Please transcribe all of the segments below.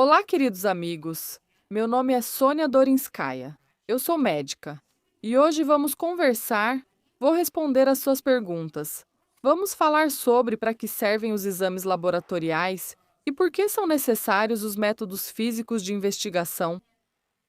Olá, queridos amigos. Meu nome é Sônia Dorinskaya. Eu sou médica e hoje vamos conversar. Vou responder as suas perguntas. Vamos falar sobre para que servem os exames laboratoriais e por que são necessários os métodos físicos de investigação.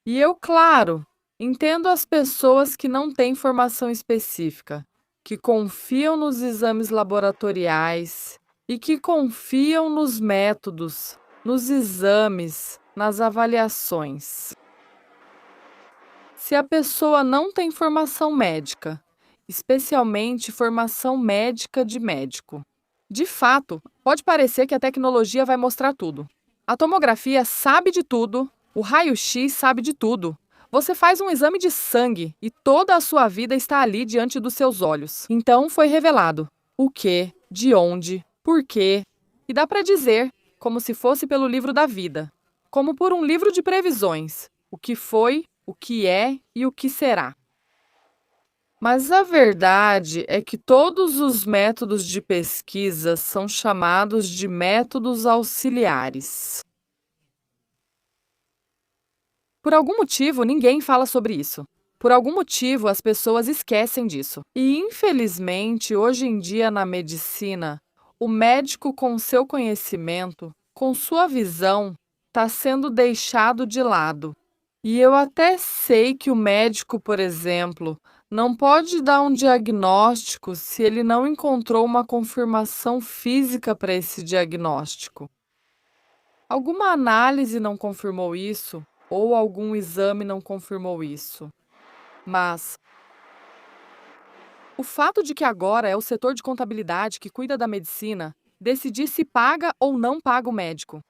E eu, claro, entendo as pessoas que não têm formação específica, que confiam nos exames laboratoriais e que confiam nos métodos, nos exames, nas avaliações. Se a pessoa não tem formação médica, especialmente formação médica de médico, de fato, pode parecer que a tecnologia vai mostrar tudo. A tomografia sabe de tudo, o raio-x sabe de tudo. Você faz um exame de sangue e toda a sua vida está ali diante dos seus olhos. Então foi revelado o que, de onde, por quê, e dá para dizer, como se fosse pelo livro da vida, como por um livro de previsões, o que foi, o que é e o que será. Mas a verdade é que todos os métodos de pesquisa são chamados de métodos auxiliares. Por algum motivo, ninguém fala sobre isso. Por algum motivo, as pessoas esquecem disso. E, infelizmente, hoje em dia na medicina, o médico, com seu conhecimento, com sua visão, está sendo deixado de lado. E eu até sei que o médico, por exemplo, não pode dar um diagnóstico se ele não encontrou uma confirmação física para esse diagnóstico. Alguma análise não confirmou isso, ou algum exame não confirmou isso. Mas o fato de que agora é o setor de contabilidade que cuida da medicina decidir se paga ou não paga o médico.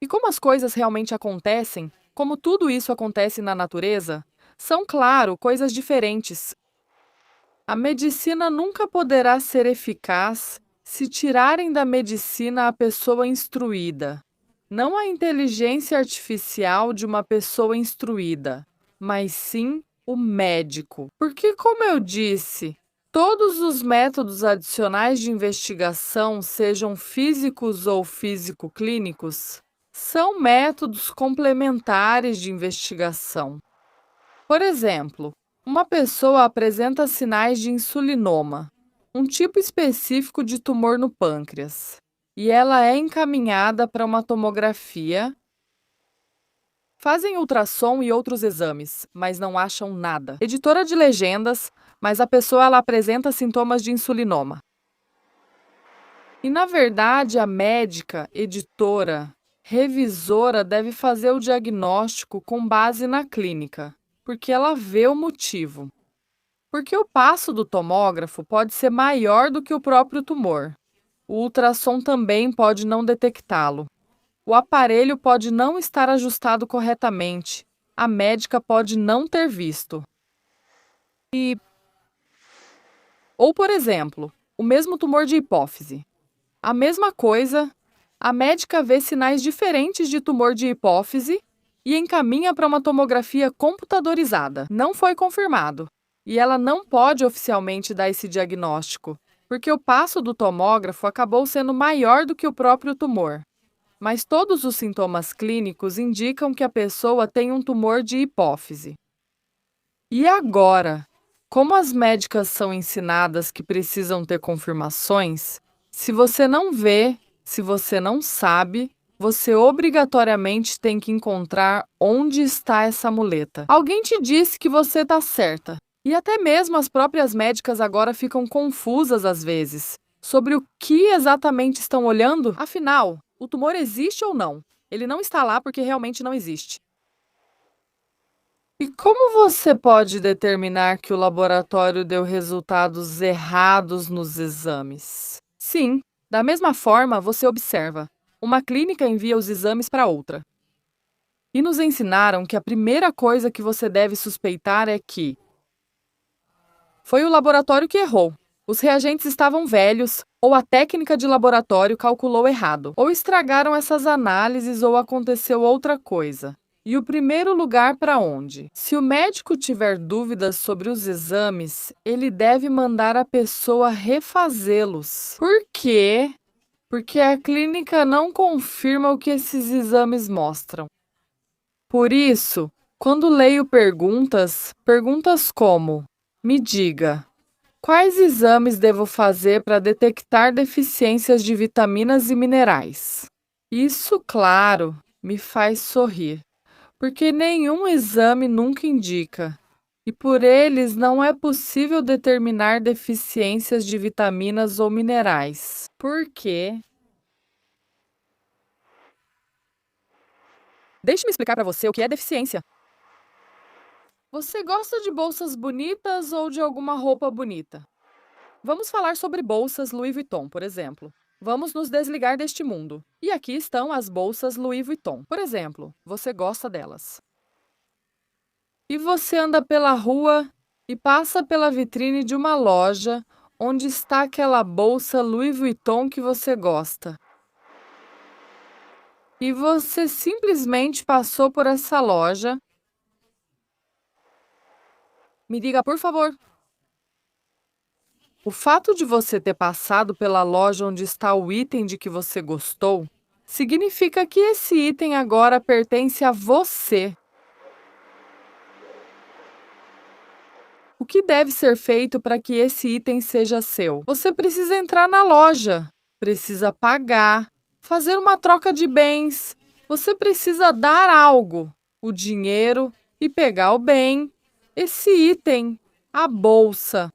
E como as coisas realmente acontecem, como tudo isso acontece na natureza, são, claro, coisas diferentes. A medicina nunca poderá ser eficaz se tirarem da medicina a pessoa instruída. Não a inteligência artificial de uma pessoa instruída, mas sim o médico. Porque, como eu disse, todos os métodos adicionais de investigação, sejam físicos ou físico-clínicos, são métodos complementares de investigação. Por exemplo, uma pessoa apresenta sinais de insulinoma, um tipo específico de tumor no pâncreas, e ela é encaminhada para uma tomografia. Fazem ultrassom e outros exames, mas não acham nada. Editora de legendas, mas a pessoa ela apresenta sintomas de insulinoma. E, na verdade, a médica, editora, revisora deve fazer o diagnóstico com base na clínica, porque ela vê o motivo. Porque o passo do tomógrafo pode ser maior do que o próprio tumor. O ultrassom também pode não detectá-lo. O aparelho pode não estar ajustado corretamente. A médica pode não ter visto. Ou, por exemplo, o mesmo tumor de hipófise. A mesma coisa, a médica vê sinais diferentes de tumor de hipófise e encaminha para uma tomografia computadorizada. Não foi confirmado. E ela não pode oficialmente dar esse diagnóstico, porque o passo do tomógrafo acabou sendo maior do que o próprio tumor. Mas todos os sintomas clínicos indicam que a pessoa tem um tumor de hipófise. E agora, como as médicas são ensinadas que precisam ter confirmações, se você não vê, se você não sabe, você obrigatoriamente tem que encontrar onde está essa muleta. Alguém te disse que você está certa. E até mesmo as próprias médicas agora ficam confusas às vezes sobre o que exatamente estão olhando. Afinal, o tumor existe ou não? Ele não está lá porque realmente não existe. E como você pode determinar que o laboratório deu resultados errados nos exames? Sim, da mesma forma você observa. Uma clínica envia os exames para outra. E nos ensinaram que a primeira coisa que você deve suspeitar é que foi o laboratório que errou. Os reagentes estavam velhos, ou a técnica de laboratório calculou errado, ou estragaram essas análises, ou aconteceu outra coisa. E o primeiro lugar para onde? Se o médico tiver dúvidas sobre os exames, ele deve mandar a pessoa refazê-los. Por quê? porque a clínica não confirma o que esses exames mostram. Por isso, quando leio perguntas como: me diga, quais exames devo fazer para detectar deficiências de vitaminas e minerais? Isso, claro, me faz sorrir, porque nenhum exame nunca indica, e por eles não é possível determinar deficiências de vitaminas ou minerais. Por quê? Deixe-me explicar para você o que é deficiência. Você gosta de bolsas bonitas ou de alguma roupa bonita? Vamos falar sobre bolsas Louis Vuitton, por exemplo. Vamos nos desligar deste mundo. E aqui estão as bolsas Louis Vuitton. Por exemplo, você gosta delas. E você anda pela rua e passa pela vitrine de uma loja onde está aquela bolsa Louis Vuitton que você gosta. E você simplesmente passou por essa loja. Me diga, por favor. O fato de você ter passado pela loja onde está o item de que você gostou, significa que esse item agora pertence a você. O que deve ser feito para que esse item seja seu? Você precisa entrar na loja, precisa pagar, fazer uma troca de bens. Você precisa dar algo, o dinheiro, e pegar o bem, esse item, a bolsa.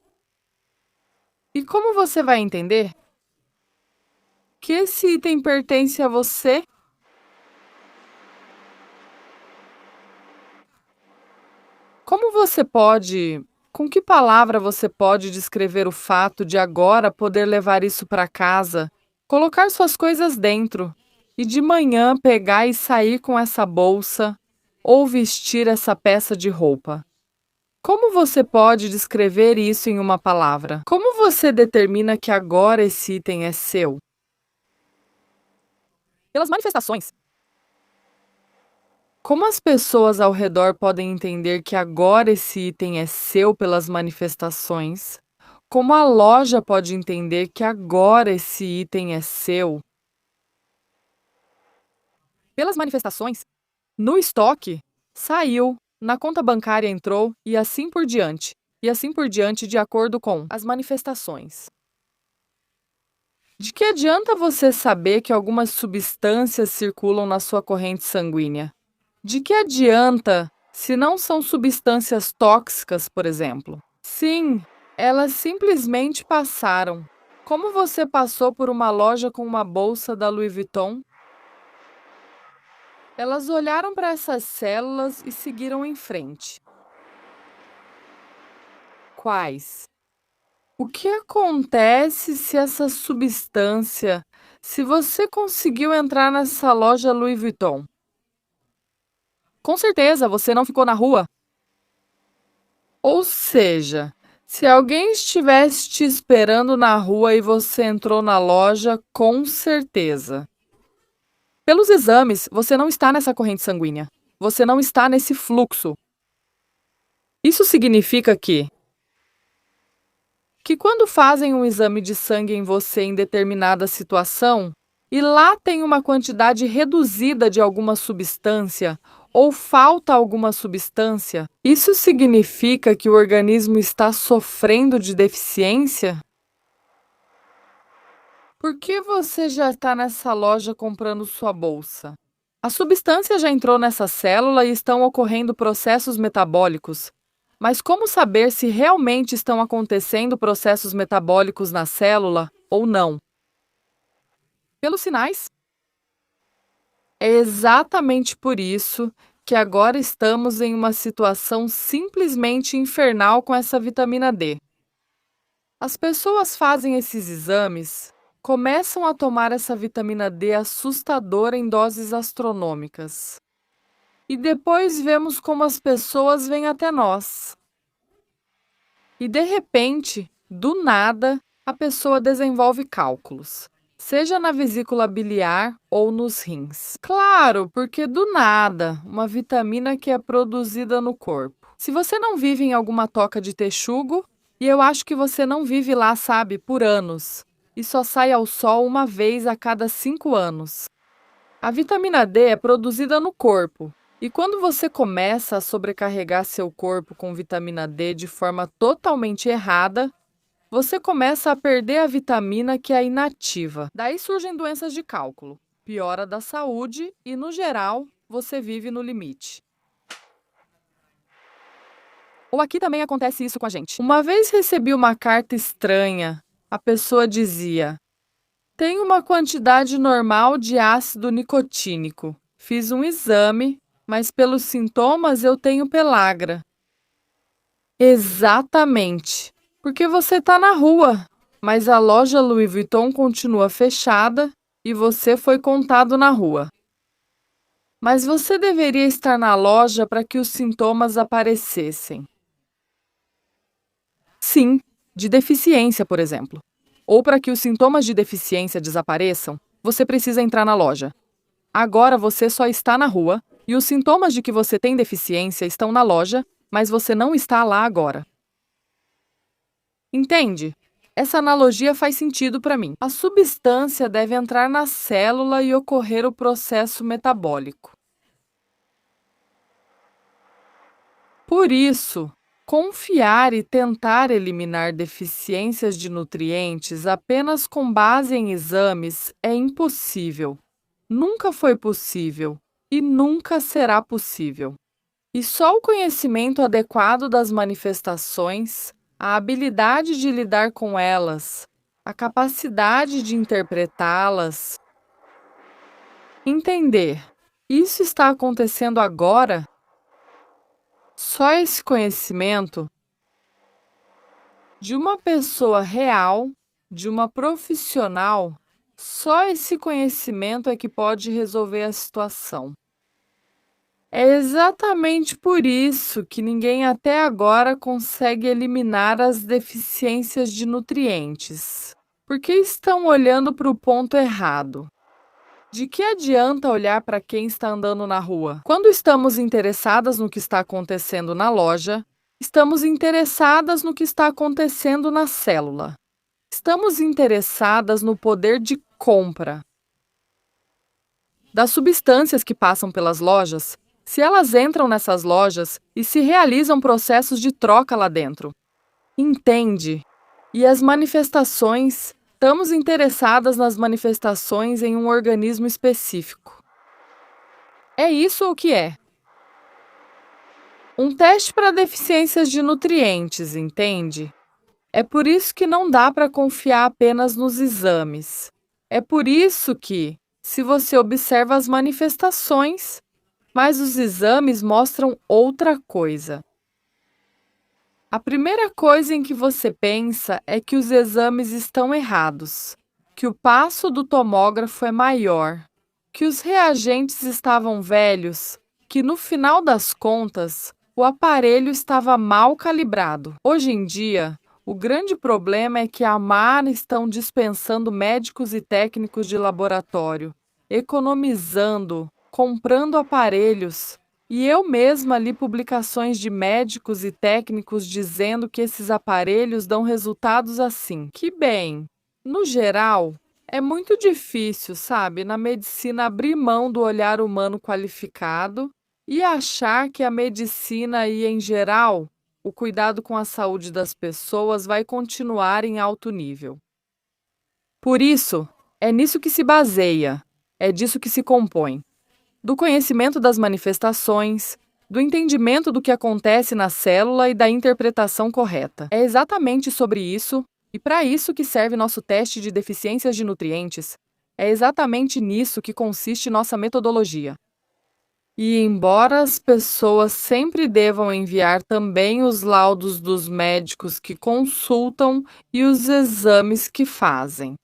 E como você vai entender que esse item pertence a você? Com que palavra você pode descrever o fato de agora poder levar isso para casa, colocar suas coisas dentro e de manhã pegar e sair com essa bolsa ou vestir essa peça de roupa? Como você pode descrever isso em uma palavra? Como você determina que agora esse item é seu? Pelas manifestações. Como as pessoas ao redor podem entender que agora esse item é seu pelas manifestações? Como a loja pode entender que agora esse item é seu? Pelas manifestações. No estoque, saiu, na conta bancária entrou e assim por diante. E assim por diante, de acordo com as manifestações. De que adianta você saber que algumas substâncias circulam na sua corrente sanguínea? De que adianta se não são substâncias tóxicas, por exemplo? Sim, elas simplesmente passaram. Como você passou por uma loja com uma bolsa da Louis Vuitton? Elas olharam para essas células e seguiram em frente. Quais? O que acontece se essa substância, se você conseguiu entrar nessa loja Louis Vuitton? Com certeza, você não ficou na rua. Ou seja, se alguém estivesse te esperando na rua e você entrou na loja, com certeza. Pelos exames, você não está nessa corrente sanguínea. Você não está nesse fluxo. Isso significa que quando fazem um exame de sangue em você em determinada situação, e lá tem uma quantidade reduzida de alguma substância, ou falta alguma substância, isso significa que o organismo está sofrendo de deficiência? Por que você já está nessa loja comprando sua bolsa? A substância já entrou nessa célula e estão ocorrendo processos metabólicos. Mas como saber se realmente estão acontecendo processos metabólicos na célula ou não? Pelos sinais. É exatamente por isso que agora estamos em uma situação simplesmente infernal com essa vitamina D. As pessoas fazem esses exames, começam a tomar essa vitamina D assustadora em doses astronômicas. E depois vemos como as pessoas vêm até nós. E de repente, do nada, a pessoa desenvolve cálculos, seja na vesícula biliar ou nos rins. Claro, porque do nada, uma vitamina que é produzida no corpo. Se você não vive em alguma toca de texugo, e eu acho que você não vive lá, sabe, por anos, e só sai ao sol uma vez a cada 5 anos. A vitamina D é produzida no corpo, e quando você começa a sobrecarregar seu corpo com vitamina D de forma totalmente errada, você começa a perder a vitamina que a inativa. Daí surgem doenças de cálculo, piora da saúde e, no geral, você vive no limite. Ou aqui também acontece isso com a gente. Uma vez recebi uma carta estranha. A pessoa dizia: tem uma quantidade normal de ácido nicotínico. Fiz um exame, mas pelos sintomas eu tenho pellagra. Exatamente, porque você está na rua, mas a loja Louis Vuitton continua fechada e você foi contado na rua. Mas você deveria estar na loja para que os sintomas aparecessem. Sim, de deficiência, por exemplo. Ou para que os sintomas de deficiência desapareçam, você precisa entrar na loja. Agora você só está na rua e os sintomas de que você tem deficiência estão na loja, mas você não está lá agora. Entende? Essa analogia faz sentido para mim. A substância deve entrar na célula e ocorrer o processo metabólico. Por isso, confiar e tentar eliminar deficiências de nutrientes apenas com base em exames é impossível. Nunca foi possível e nunca será possível. E só o conhecimento adequado das manifestações, a habilidade de lidar com elas, a capacidade de interpretá-las, entender, isso está acontecendo agora? Só esse conhecimento de uma pessoa real, de uma profissional, só esse conhecimento é que pode resolver a situação. É exatamente por isso que ninguém até agora consegue eliminar as deficiências de nutrientes, porque estão olhando para o ponto errado. De que adianta olhar para quem está andando na rua? Quando estamos interessadas no que está acontecendo na loja, estamos interessadas no que está acontecendo na célula. Estamos interessadas no poder de compra das substâncias que passam pelas lojas, se elas entram nessas lojas e se realizam processos de troca lá dentro. Entende? E as manifestações, estamos interessadas nas manifestações em um organismo específico. É isso o que é. Um teste para deficiências de nutrientes, entende? É por isso que não dá para confiar apenas nos exames. É por isso que, se você observa as manifestações, mas os exames mostram outra coisa. A primeira coisa em que você pensa é que os exames estão errados, que o passo do tomógrafo é maior, que os reagentes estavam velhos, que no final das contas, o aparelho estava mal calibrado. Hoje em dia, o grande problema é que a AMAR estão dispensando médicos e técnicos de laboratório, economizando, comprando aparelhos. E eu mesma li publicações de médicos e técnicos dizendo que esses aparelhos dão resultados assim. Que bem, no geral, é muito difícil, sabe, na medicina abrir mão do olhar humano qualificado e achar que a medicina e, em geral, o cuidado com a saúde das pessoas vai continuar em alto nível. Por isso, é nisso que se baseia, é disso que se compõe. Do conhecimento das manifestações, do entendimento do que acontece na célula e da interpretação correta. É exatamente sobre isso, e para isso que serve nosso teste de deficiências de nutrientes. É exatamente nisso que consiste nossa metodologia. E embora as pessoas sempre devam enviar também os laudos dos médicos que consultam e os exames que fazem.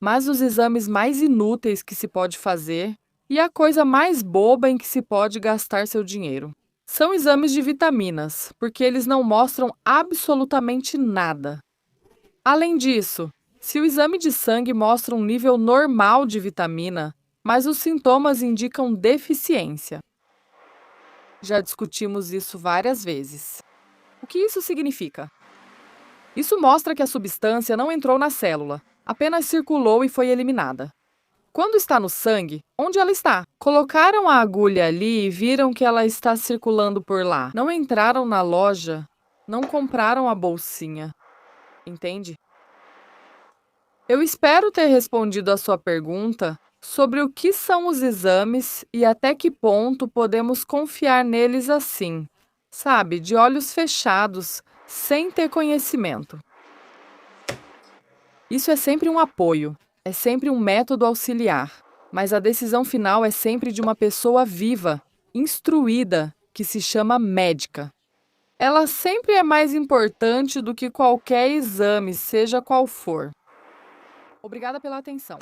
Mas os exames mais inúteis que se pode fazer e a coisa mais boba em que se pode gastar seu dinheiro são exames de vitaminas, porque eles não mostram absolutamente nada. Além disso, se o exame de sangue mostra um nível normal de vitamina, mas os sintomas indicam deficiência. Já discutimos isso várias vezes. O que isso significa? Isso mostra que a substância não entrou na célula. apenas circulou e foi eliminada. Quando está no sangue, onde ela está? Colocaram a agulha ali e viram que ela está circulando por lá. Não entraram na loja, não compraram a bolsinha. Entende? Eu espero ter respondido a sua pergunta sobre o que são os exames e até que ponto podemos confiar neles assim, sabe, de olhos fechados, sem ter conhecimento. Isso é sempre um apoio, é sempre um método auxiliar, mas a decisão final é sempre de uma pessoa viva, instruída, que se chama médica. Ela sempre é mais importante do que qualquer exame, seja qual for. Obrigada pela atenção.